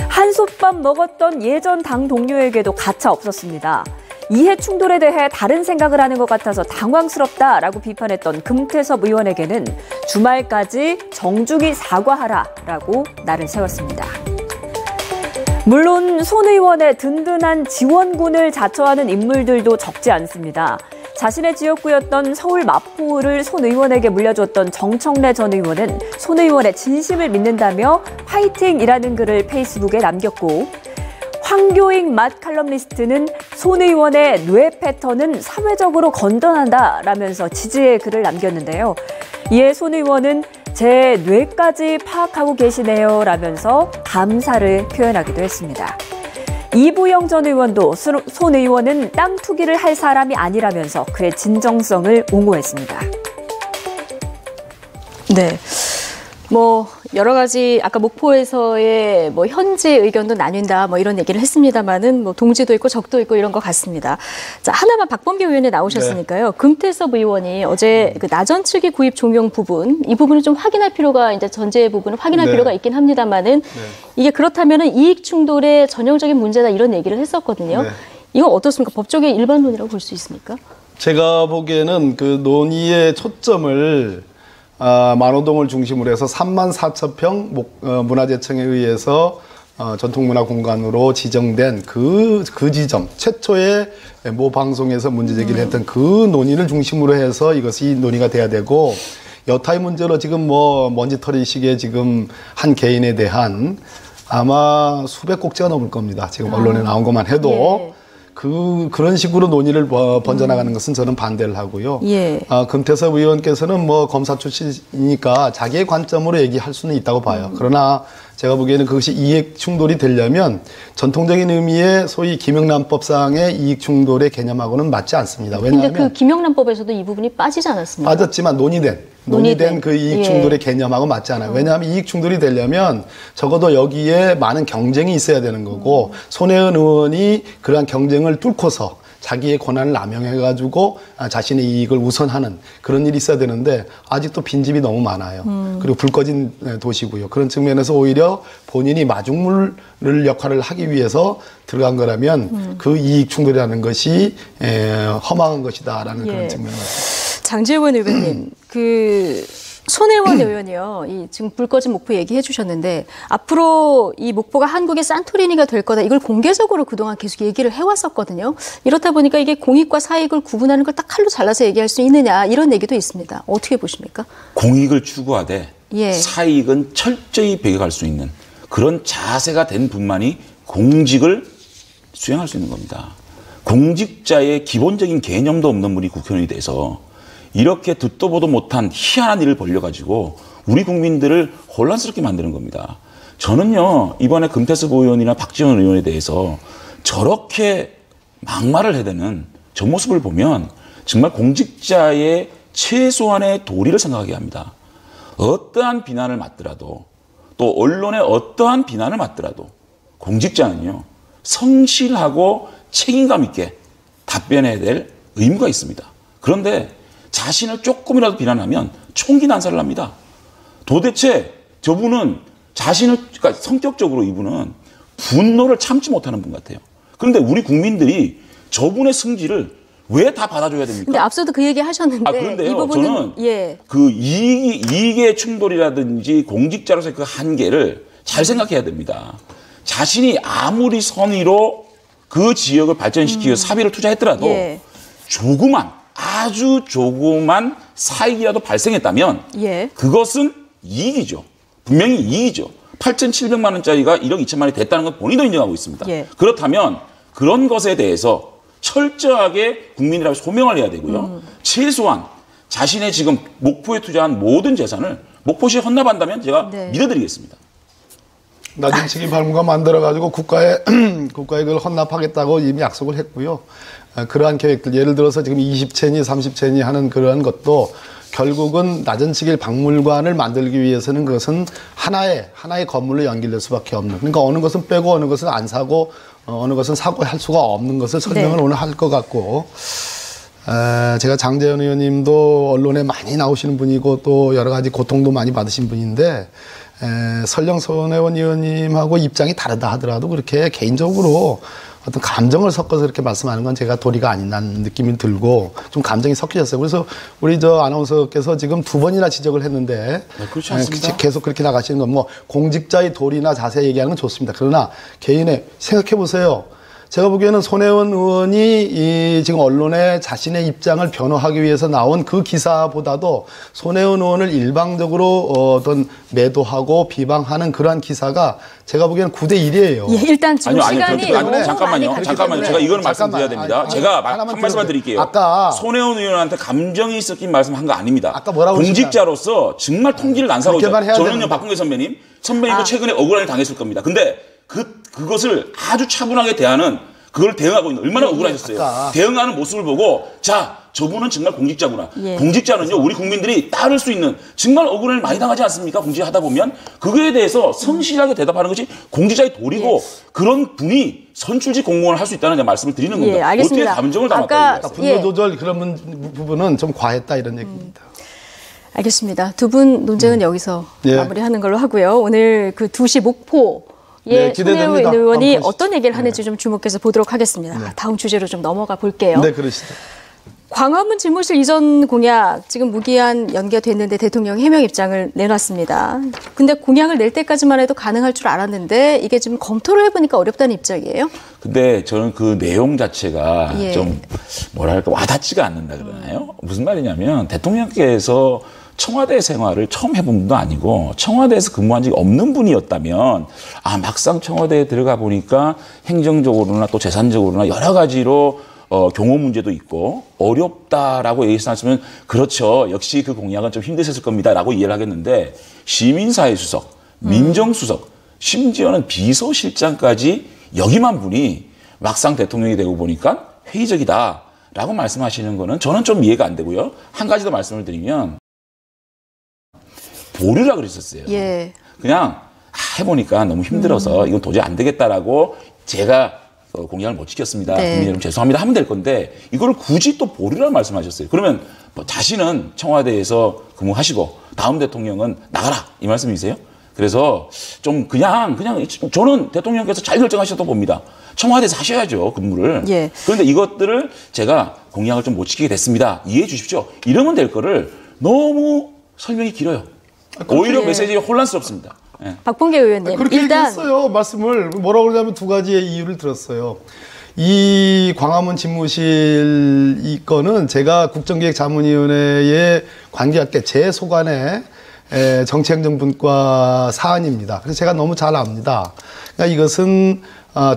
한솥밥 먹었던 예전 당 동료에게도 가차 없었습니다. 이해 충돌에 대해 다른 생각을 하는 것 같아서 당황스럽다라고 비판했던 금태섭 의원에게는 주말까지 정중히 사과하라라고 날을 세웠습니다. 물론 손 의원의 든든한 지원군을 자처하는 인물들도 적지 않습니다. 자신의 지역구였던 서울 마포를 손 의원에게 물려줬던 정청래 전 의원은 손 의원의 진심을 믿는다며 파이팅이라는 글을 페이스북에 남겼고 황교익 맛 칼럼니스트는 손 의원의 뇌 패턴은 사회적으로 건전하다라면서 지지의 글을 남겼는데요. 이에 손 의원은 제 뇌까지 파악하고 계시네요 라면서 감사를 표현하기도 했습니다. 이부영 전 의원도 손 의원은 땅 투기를 할 사람이 아니라면서 그의 진정성을 옹호했습니다. 네. 뭐 여러 가지 아까 목포에서의 뭐 현지 의견도 나뉜다 뭐 이런 얘기를 했습니다만은 뭐 동지도 있고 적도 있고 이런 것 같습니다. 자, 하나만 박범계 의원이 나오셨으니까요. 네. 금태섭 의원이 어제 그 나전 측이 구입 종용 부분 이 부분을 좀 확인할 필요가 이제 전제 부분을 확인할 필요가 있긴 합니다만은 이게 그렇다면은 이익 충돌의 전형적인 문제다 이런 얘기를 했었거든요. 이거 어떻습니까? 법적의 일반론이라고 볼 수 있습니까? 제가 보기에는 그 논의의 초점을 만호동을 중심으로 해서 34,000평 문화재청에 의해서 전통문화공간으로 지정된 그 지점, 최초의 모 방송에서 문제제기를 했던 그 논의를 중심으로 해서 이것이 논의가 돼야 되고, 여타의 문제로 지금 뭐 먼지털이식의 지금 한 개인에 대한 아마 수백 꼭지가 넘을 겁니다. 지금 언론에 나온 것만 해도. 그런 식으로 논의를 번져나가는 것은 저는 반대를 하고요. 예. 금태섭 의원께서는 뭐 검사 출신이니까 자기의 관점으로 얘기할 수는 있다고 봐요. 그러나 제가 보기에는 그것이 이익 충돌이 되려면 전통적인 의미의 소위 김영란법상의 이익 충돌의 개념하고는 맞지 않습니다. 그런데 왜냐하면 그 김영란법에서도 이 부분이 빠지지 않았습니까? 빠졌지만 논의된 그 이익 충돌의 개념하고 맞지 않아요. 왜냐하면 이익 충돌이 되려면 적어도 여기에 많은 경쟁이 있어야 되는 거고 손혜원 의원이 그러한 경쟁을 뚫고서 자기의 권한을 남용해가지고 자신의 이익을 우선하는 그런 일이 있어야 되는데 아직도 빈집이 너무 많아요. 그리고 불 꺼진 도시고요. 그런 측면에서 오히려 본인이 마중물 역할을 하기 위해서 들어간 거라면 그 이익 충돌이라는 것이 허망한 것이다라는 그런 측면이 있습니다. 장제원 의원님, 손혜원 의원이요. 지금 불 꺼진 목포 얘기해 주셨는데 앞으로 이 목포가 한국의 산토리니가 될 거다. 이걸 공개적으로 그동안 계속 얘기를 해왔었거든요. 이렇다 보니까 이게 공익과 사익을 구분하는 걸 딱 칼로 잘라서 얘기할 수 있느냐 이런 얘기도 있습니다. 어떻게 보십니까? 공익을 추구하되 예. 사익은 철저히 배격할 수 있는 그런 자세가 된 분만이 공직을 수행할 수 있는 겁니다. 공직자의 기본적인 개념도 없는 분이 국회의원이 돼서 이렇게 듣도 보도 못한 희한한 일을 벌려가지고 우리 국민들을 혼란스럽게 만드는 겁니다. 저는요, 이번에 금태섭 의원이나 박지원 의원에 대해서 저렇게 막말을 해대는 저 모습을 보면 정말 공직자의 최소한의 도리를 생각하게 합니다. 어떠한 비난을 받더라도 또 언론의 어떠한 비난을 받더라도 공직자는요, 성실하고 책임감 있게 답변해야 될 의무가 있습니다. 그런데 자신을 조금이라도 비난하면 총기 난사를 합니다. 도대체 저분은 그러니까 성격적으로 이분은 분노를 참지 못하는 분 같아요. 그런데 우리 국민들이 저분의 승질을 왜 다 받아줘야 됩니까? 근데 앞서도 그 얘기 하셨는데 그런데요, 이 부분은 저는 예. 그 이익의 충돌이라든지 공직자로서의 그 한계를 잘 생각해야 됩니다. 자신이 아무리 선의로 그 지역을 발전시키기 위해서 사비를 투자했더라도 예. 아주 조그만 사익이라도 발생했다면 예. 그것은 이익이죠. 분명히 이익이죠. 8,700만 원짜리가 1억 2천만 원이 됐다는 건 본인도 인정하고 있습니다. 예. 그렇다면 그런 것에 대해서 철저하게 국민이라고 소명을 해야 되고요. 최소한 자신의 지금 목포에 투자한 모든 재산을 목포시에 헌납한다면 제가 네. 믿어드리겠습니다. 낮은 층이 발문과 만들어가지고 국가에 그걸 헌납하겠다고 이미 약속을 했고요. 그러한 계획들, 예를 들어서 지금 20채니 30채니 하는 그러한 것도 결국은 낮은치길 박물관을 만들기 위해서는 그것은 하나의 건물로 연결될 수밖에 없는. 그러니까 어느 것은 빼고 어느 것은 안 사고 어느 것은 사고 할 수가 없는 것을 설명을 네. 오늘 할 것 같고. 제가 장제원 의원님도 언론에 많이 나오시는 분이고 또 여러 가지 고통도 많이 받으신 분인데 설령 손혜원 의원님하고 입장이 다르다 하더라도 그렇게 개인적으로 어떤 감정을 섞어서 이렇게 말씀하는 건 제가 도리가 아니라는 느낌이 들고 좀 감정이 섞여졌어요. 그래서 우리 아나운서께서 지금 2번이나 지적을 했는데 그렇지 않습니다. 계속 그렇게 나가시는 건 뭐 공직자의 도리나 자세 얘기하는 건 좋습니다. 그러나 개인의 생각해 보세요. 제가 보기에는 손혜원 의원이 지금 언론에 자신의 입장을 변호하기 위해서 나온 그 기사보다도 손혜원 의원을 일방적으로 어떤 매도하고 비방하는 그러한 기사가 제가 보기에는 9대 1이에요. 예, 일단 지금 시간이 너무 잠깐만요. 많이 잠깐만요. 가기 제가 이거는 때문에. 말씀드려야 됩니다. 제가 한 말씀만 드릴게요. 아까 손혜원 의원한테 감정이 있었긴 말씀한 거 아닙니다. 아까 뭐라고 공직자로서 정말 통기를 난사하고 그렇게만 해야 저는요, 되는데. 박근혜 선배님도 최근에 억울하게 당했을 겁니다. 근데 그것을 아주 차분하게 대하는 그걸 대응하고 있는 얼마나 억울하셨어요. 아까. 대응하는 모습을 보고 자, 저분은 정말 공직자구나. 예. 공직자는요, 우리 국민들이 따를 수 있는 정말 억울함을 많이 당하지 않습니까? 공직하다 보면 그거에 대해서 성실하게 대답하는 것이 공직자의 도리고 그런 분이 선출직 공무원을 할 수 있다는 말씀을 드리는 겁니다. 예, 알겠습니다. 어떻게 감정을 담았다. 아까 분노 조절 그런 부분은 좀 과했다 이런 얘기입니다. 알겠습니다. 두 분 논쟁은 여기서 예. 마무리하는 걸로 하고요. 오늘 그 2시 목포 네, 기대됩니다. 손혜원 의원이 한번 어떤 얘기를 하는지 좀 주목해서 보도록 하겠습니다. 다음 주제로 좀 넘어가 볼게요. 네, 그러시죠. 광화문 집무실 이전 공약 지금 무기한 연기됐는데 대통령 해명 입장을 내놨습니다. 근데 공약을 낼 때까지만 해도 가능할 줄 알았는데 이게 지금 검토를 해보니까 어렵다는 입장이에요. 근데 저는 그 내용 자체가 예. 좀 뭐랄까 와닿지가 않는다 그러나요? 무슨 말이냐면 대통령께서 청와대 생활을 처음 해본 분도 아니고 청와대에서 근무한 적이 없는 분이었다면 막상 청와대에 들어가 보니까 행정적으로나 또 재산적으로나 여러 가지로 경호 문제도 있고 어렵다라고 얘기했으면 그렇죠. 역시 그 공약은 좀 힘드셨을 겁니다라고 이해를 하겠는데 시민사회 수석, 민정수석, 심지어는 비서실장까지 역임한 분이 막상 대통령이 되고 보니까 회의적이다라고 말씀하시는 거는 저는 좀 이해가 안 되고요. 한 가지 더 말씀을 드리면 보류라 그랬었어요. 예. 그냥 해보니까 너무 힘들어서 이건 도저히 안 되겠다라고 제가 공약을 못 지켰습니다. 네. 국민 여러분 죄송합니다 하면 될 건데 이걸 굳이 또 보류라고 말씀하셨어요. 그러면 뭐 자신은 청와대에서 근무하시고 다음 대통령은 나가라 이 말씀이세요? 그래서 좀 그냥 저는 대통령께서 잘 결정하셨다고 봅니다. 청와대에서 하셔야죠 근무를. 예. 그런데 이것들을 제가 공약을 좀 못 지키게 됐습니다. 이해해 주십시오. 이러면 될 거를 너무 설명이 길어요. 오히려 예. 메시지가 혼란스럽습니다. 예. 박범계 의원님, 그렇게 일단 얘기했어요. 말씀을 뭐라고 그러냐면 두 가지의 이유를 들었어요. 이 광화문 집무실 이 건은 제가 국정기획자문위원회에 관계할게 제 소관의 정치행정분과 사안입니다. 그래서 제가 너무 잘 압니다. 그러니까 이것은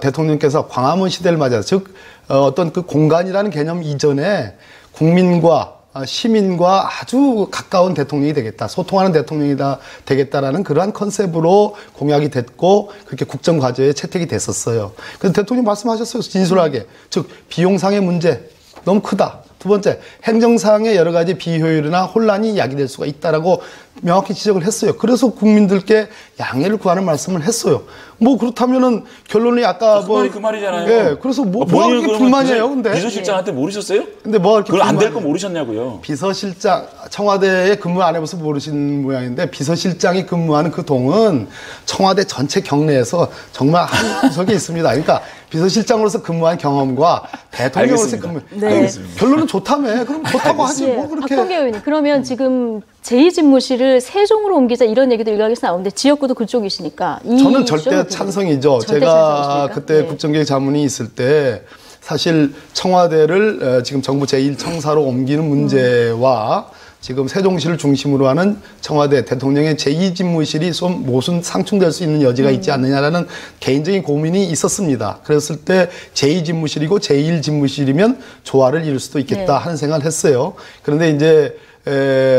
대통령께서 광화문 시대를 맞아서 즉 어떤 그 공간이라는 개념 이전에 국민과 시민과 아주 가까운 대통령이 되겠다. 소통하는 대통령이 되겠다라는 그러한 컨셉으로 공약이 됐고 그렇게 국정과제에 채택이 됐었어요. 그래서 대통령이 말씀하셨어요. 진솔하게. 즉 비용상의 문제 너무 크다. 두 번째, 행정상의 여러 가지 비효율이나 혼란이 야기될 수가 있다라고 명확히 지적을 했어요. 그래서 국민들께 양해를 구하는 말씀을 했어요. 뭐 그렇다면은 결론이 아까 그 말이 그 말이잖아요. 예, 그래서 뭐가 그렇게 불만이에요, 근데? 비서실장한테 모르셨어요? 근데 뭐가 그렇게 그걸 안 될 거 불만이에요? 모르셨냐고요. 비서실장, 청와대에 근무 안 해봐서 모르신 모양인데 비서실장이 근무하는 그 동은 청와대 전체 경내에서 정말 한 구석에 있습니다. 그러니까 비서실장으로서 근무한 경험과 대통령으로서 알겠습니다. 근무. 네. 알겠습니다. 결론은 좋다며. 그럼 좋다고 하지 뭐 그렇게. 박범계 의원님, 그러면 지금 제2집무실을 세종으로 옮기자 이런 얘기도 일각에서 나오는데 지역구도 그쪽이시니까. 저는 절대 찬성이죠. 절대 제가 찬성이십니까? 그때 네. 국정기획 자문이 있을 때 사실 청와대를 지금 정부 제1청사로 옮기는 문제와 지금 세종시를 중심으로 하는 청와대 대통령의 제2집무실이 좀 모순 상충될 수 있는 여지가 있지 않느냐라는 개인적인 고민이 있었습니다. 그랬을 때 제2집무실이고 제1집무실이면 조화를 이룰 수도 있겠다 네. 하는 생각을 했어요. 그런데 이제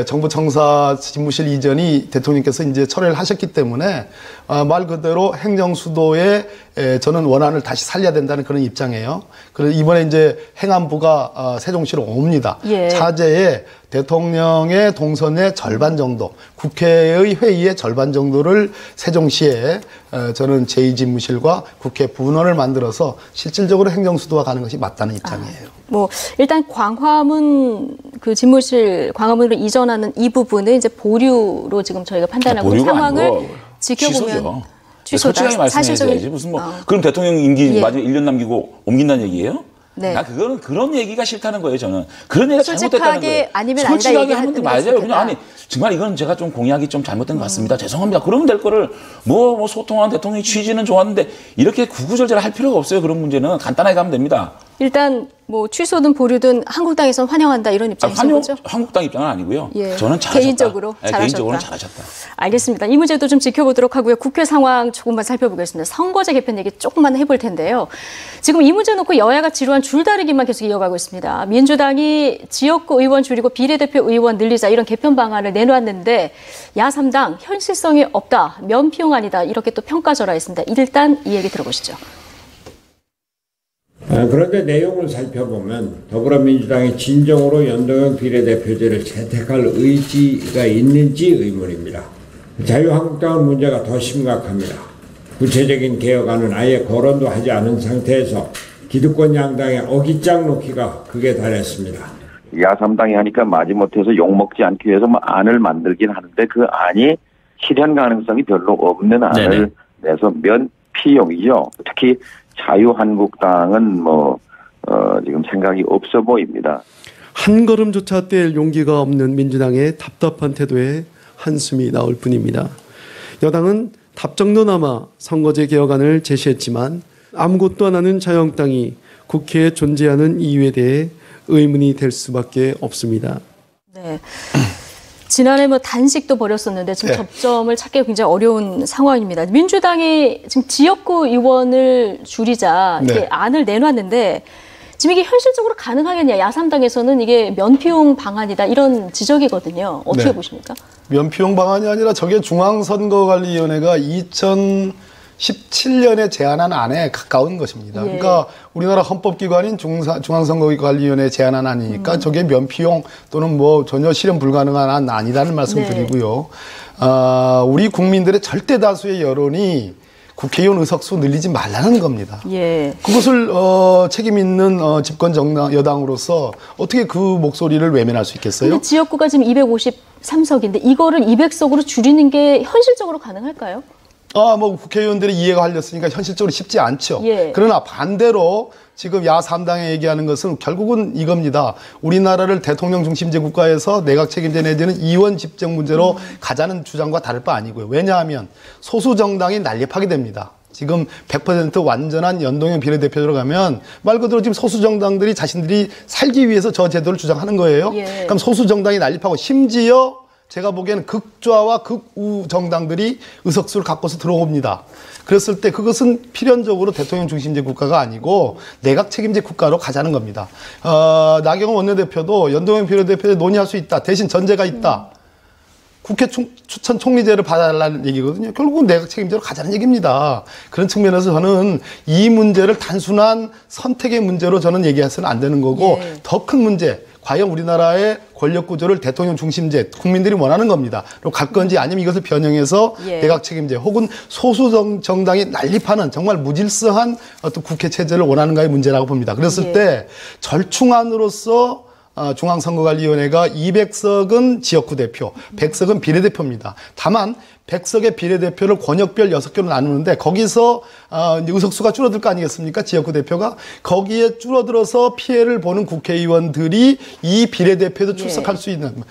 정부 청사 집무실 이전이 대통령께서 이제 철회를 하셨기 때문에 말 그대로 행정 수도에 저는 원안을 다시 살려야 된다는 그런 입장이에요. 그래서 이번에 이제 행안부가 세종시로 옵니다. 예. 차제에 대통령의 동선의 절반 정도, 국회의 회의의 절반 정도를 세종시에 저는 제2집무실과 국회 분원을 만들어서 실질적으로 행정수도화 가는 것이 맞다는 입장이에요. 뭐 일단 광화문 그 집무실 광화문으로 이전하는 이 부분은 이제 보류로 지금 저희가 판단하고 보류가 상황을 아니고 지켜보면 취소다. 솔직하게 말씀해야지. 무슨 뭐 그럼 대통령 임기 예. 마지막 1년 남기고 옮긴다는 얘기예요? 네. 나 그거는 그런 얘기가 싫다는 거예요. 저는 그런 얘기가 잘못됐다는 솔직하게 거예요. 아니면 아니다 솔직하게 하면 얘기하는 맞아요. 게 그냥 아니 정말 이건 제가 좀 공약이 좀 잘못된 것 같습니다. 죄송합니다. 그러면 될 거를 뭐 소통한 대통령이 취지는 좋았는데 이렇게 구구절절 할 필요가 없어요. 그런 문제는 간단하게 가면 됩니다. 일단 뭐 취소든 보류든 한국당에선 환영한다 이런 입장이신 거죠? 한국당 입장은 아니고요. 예. 저는 잘하셨다. 개인적으로 네, 잘하셨다. 개인적으로는 잘하셨다. 알겠습니다. 이 문제도 좀 지켜보도록 하고요. 국회 상황 조금만 살펴보겠습니다. 선거제 개편 얘기 조금만 해볼 텐데요. 지금 이 문제 놓고 여야가 지루한 줄다리기만 계속 이어가고 있습니다. 민주당이 지역구 의원 줄이고 비례대표 의원 늘리자 이런 개편 방안을 내놓았는데 야3당 현실성이 없다, 면피용안이다 이렇게 또 평가절하했습니다. 일단 이 얘기 들어보시죠. 그런데 내용을 살펴보면 더불어민주당이 진정으로 연동형 비례대표제를 채택할 의지가 있는지 의문입니다. 자유한국당은 문제가 더 심각합니다. 구체적인 개혁안은 아예 거론도 하지 않은 상태에서 기득권 양당의 어깃장 놓기가 극에 달했습니다. 야3당이 하니까 마지못해서 욕먹지 않기 위해서 뭐 안을 만들긴 하는데 그 안이 실현 가능성이 별로 없는 안을 내서 면피용이죠. 특히 자유한국당은 지금 생각이 없어 보입니다. 한 걸음조차 뗄 용기가 없는 민주당의 답답한 태도에 한숨이 나올 뿐입니다. 여당은 답정너나마 선거제 개혁안을 제시했지만 아무것도 안 하는 자유한국당이 국회에 존재하는 이유에 대해 의문이 될 수밖에 없습니다. 네. 지난해 뭐 단식도 벌였었는데 지금 네. 접점을 찾기 굉장히 어려운 상황입니다. 민주당이 지금 지역구 의원을 줄이자 이렇게 네. 안을 내놨는데 지금 이게 현실적으로 가능하겠냐? 야삼당에서는 이게 면피용 방안이다 이런 지적이거든요. 어떻게 네. 보십니까? 면피용 방안이 아니라 저게 중앙선거관리위원회가 2017년에 제안한 안에 가까운 것입니다. 예. 그러니까 우리나라 헌법기관인 중앙선거관리위원회 제안한 안이니까 저게 면피용 또는 뭐 전혀 실현 불가능한 안 아니라는 말씀 네. 드리고요. 우리 국민들의 절대 다수의 여론이 국회의원 의석수 늘리지 말라는 겁니다. 예. 그것을 책임 있는 집권 정당 여당으로서 어떻게 그 목소리를 외면할 수 있겠어요? 근데 지역구가 지금 253석인데 이거를 200석으로 줄이는 게 현실적으로 가능할까요? 뭐 국회의원들이 이해가 하렸으니까 현실적으로 쉽지 않죠. 예. 그러나 반대로 지금 야3당에 얘기하는 것은 결국은 이겁니다. 우리나라를 대통령 중심제 국가에서 내각 책임제 내지는 이원 집정 문제로 가자는 주장과 다를 바 아니고요. 왜냐하면 소수 정당이 난립하게 됩니다. 지금 100% 완전한 연동형 비례대표로 가면 말 그대로 지금 소수 정당들이 자신들이 살기 위해서 저 제도를 주장하는 거예요. 예. 그럼 소수 정당이 난립하고 심지어 제가 보기에는 극좌와 극우 정당들이 의석수를 갖고서 들어옵니다. 그랬을 때 그것은 필연적으로 대통령 중심제 국가가 아니고 내각 책임제 국가로 가자는 겁니다. 나경원 원내대표도 연동형 비례대표에 논의할 수 있다. 대신 전제가 있다. 국회 추천 총리제를 받아달라는 얘기거든요. 결국은 내각 책임제로 가자는 얘기입니다. 그런 측면에서 저는 이 문제를 단순한 선택의 문제로 저는 얘기해서는 안 되는 거고 예. 더 큰 문제. 과연 우리나라의 권력 구조를 대통령 중심제 국민들이 원하는 겁니다. 그리고 갈 건지 아니면 이것을 변형해서 예. 내각 책임제 혹은 소수 정당이 난립하는 정말 무질서한 어떤 국회 체제를 원하는가의 문제라고 봅니다. 그랬을 예. 때 절충안으로서 중앙선거관리위원회가 200석은 지역구 대표, 100석은 비례대표입니다. 다만 100석의 비례대표를 권역별 6개로 나누는데 거기서 의석수가 줄어들 거 아니겠습니까? 지역구 대표가. 거기에 줄어들어서 피해를 보는 국회의원들이 이 비례대표에도 출석할 수 있는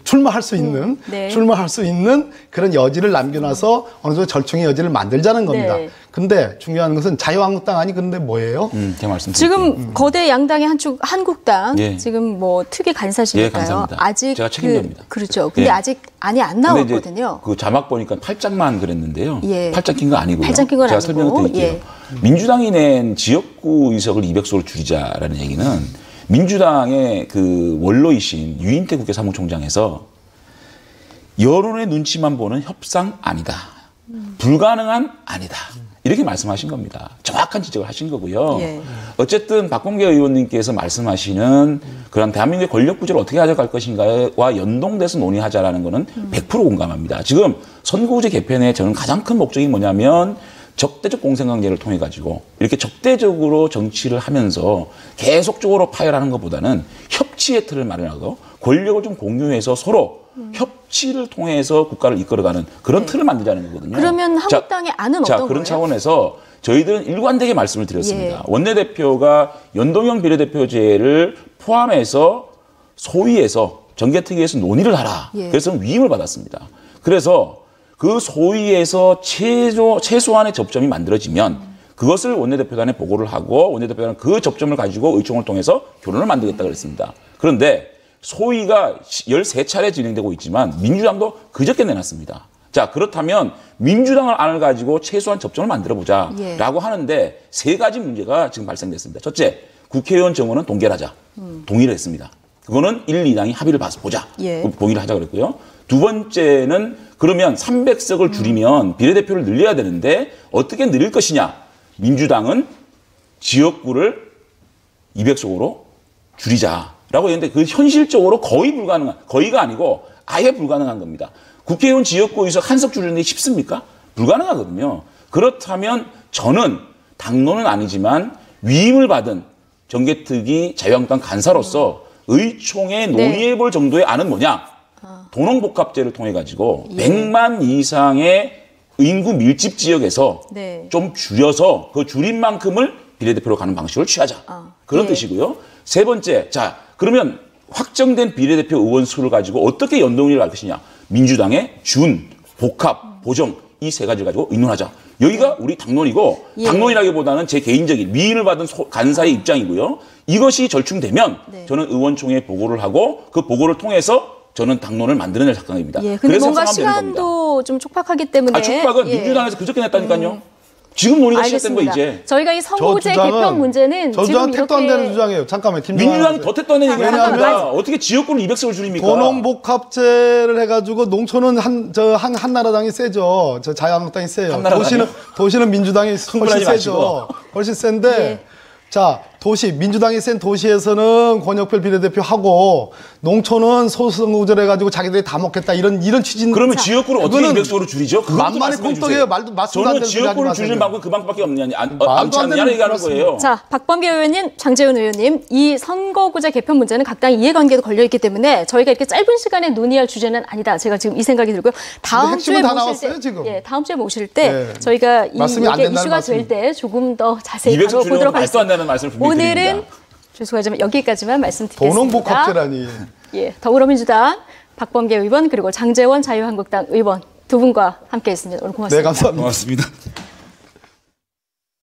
출마할 수 있는 네. 출마할 수 있는 그런 여지를 남겨놔서 어느 정도 절충의 여지를 만들자는 겁니다. 네. 근데 중요한 것은 자유한국당 아니 그런데 뭐예요? 제가 말씀드릴게요. 지금 거대 양당의 한축 한국당 예. 지금 뭐 특위 간사시니까요. 예, 감사합니다. 아직 제가 책임집니다. 그렇죠. 근데 예. 아직 안이 안 근데 이제 나왔거든요. 그 자막 보니까 8장만 그랬는데요. 예. 8장 낀 거 아니고요. 8장 낀건 제가 아니고. 설명을 드릴게요. 예. 민주당이 낸 지역구 의석을 200석으로 줄이자라는 얘기는 민주당의 그 원로이신 유인태 국회 사무총장에서 여론의 눈치만 보는 협상 아니다. 불가능한 아니다. 이렇게 말씀하신 겁니다. 정확한 지적을 하신 거고요. 예. 어쨌든 박범계 의원님께서 말씀하시는 그런 대한민국의 권력 구조를 어떻게 가져갈 것인가와 연동돼서 논의하자라는 거는 100% 공감합니다. 지금 선거구제 개편의 저는 가장 큰 목적이 뭐냐면 적대적 공생관계를 통해 가지고 이렇게 적대적으로 정치를 하면서 계속적으로 파열하는 것보다는 협치의 틀을 마련하고 권력을 좀 공유해서 서로 협치를 통해서 국가를 이끌어가는 그런 틀을 만들자는 거거든요. 그러면 한국당의 안은 어떤 그런 거예요? 차원에서 저희들은 일관되게 말씀을 드렸습니다. 예. 원내대표가 연동형 비례대표제를 포함해서 소위에서 정개특위에서 논의를 하라. 예. 그래서 위임을 받았습니다. 그래서 그 소위에서 최소한의 접점이 만들어지면 그것을 원내대표단에 보고를 하고 원내대표단은 그 접점을 가지고 의총을 통해서 결론을 만들겠다 그랬습니다. 그런데 소위가 13차례 진행되고 있지만 민주당도 그저께 내놨습니다. 자, 그렇다면 민주당을 안을 가지고 최소한 접점을 만들어보자 예. 라고 하는데 세 가지 문제가 지금 발생됐습니다. 첫째, 국회의원 정원은 동결하자. 동의를 했습니다. 그거는 1, 2당이 합의를 봐서 보자. 예. 동의를 하자 그랬고요. 두 번째는 그러면 300석을 줄이면 비례대표를 늘려야 되는데 어떻게 늘릴 것이냐. 민주당은 지역구를 200석으로 줄이자라고 했는데 그 현실적으로 거의 불가능한, 거의가 아니고 아예 불가능한 겁니다. 국회의원 지역구 의석 한석 줄이는 게 쉽습니까? 불가능하거든요. 그렇다면 저는 당론은 아니지만 위임을 받은 정개특위 자유한국당 간사로서 의총에 논의해 볼 정도의 안은 뭐냐? 도농복합제를 통해 가지고 100만 이상의 인구 밀집 지역에서 네. 좀 줄여서 그 줄인 만큼을 비례대표로 가는 방식을 취하자. 그런 예. 뜻이고요. 세 번째, 자, 그러면 확정된 비례대표 의원 수를 가지고 어떻게 연동을 할 것이냐. 민주당의 준, 복합, 보정 이 세 가지를 가지고 의논하자. 여기가 우리 당론이고 예. 당론이라기보다는 제 개인적인 미인을 받은 간사의 입장이고요. 이것이 절충되면 네. 저는 의원총회에 보고를 하고 그 보고를 통해서 저는 당론을 만들어낼 작정입니다. 예, 근데 그래서 뭔가 협상하면 되는 겁니다. 시간도 좀 촉박하기 때문에. 촉박은 예. 민주당에서 그저께 냈다니까요. 지금 논의가 시작된 거 이제. 저희가 이 선거제 개편 문제는 저 지금 주장은 택도 안 되는 주장이에요. 잠깐만. 민주당이 더 택도 안 되는 얘기를 잠깐만. 합니다. 어떻게 지역구를 200석을 줄입니까? 도농복합제를 해가지고 농촌은 한나라당이 세죠. 저 자유한국당이 세요. 한나라당이요? 도시는 민주당이 훨씬 흥분하지 세죠. 마시고. 훨씬 센데. 예. 자, 민주당이 센 도시에서는 권역별 비례대표 하고 농촌은 소수선거구제를 해가지고 자기들이 다 먹겠다 이런 취지인. 그러면 지역구를 어떻게 그거는 200석으로 줄이죠? 만만히 꽁떡이에요. 말씀도 안 저는 되는 소리 하지 지역구를 마세요. 줄이는 방법이 그 방법밖에 없느냐, 말도 안 않지 않느냐 되는 얘기하는 말씀이에요. 거예요. 자, 박범계 의원님, 장재훈 의원님, 이 선거구제 개편 문제는 각당 이해관계도 걸려있기 때문에 저희가 이렇게 짧은 시간에 논의할 주제는 아니다. 제가 지금 이 생각이 들고요. 다음 주에 핵심은 다 모실 나왔어요, 때, 지금. 예, 다음 주에 모실 때 네. 저희가 말씀이 안 이게 된다는 이슈가 말씀. 될 때 조금 더 자세히 200석 다뤄보도록 줄이면 말도 안 하겠습니다. 되는 말씀을 분명히 오늘은 드립니다. 죄송하지만 여기까지만 말씀드리겠습니다. 도농복합제라니. 예, 더불어민주당 박범계 의원 그리고 장재원 자유한국당 의원 두 분과 함께했습니다. 오늘 고맙습니다. 네, 감사합니다. 고맙습니다.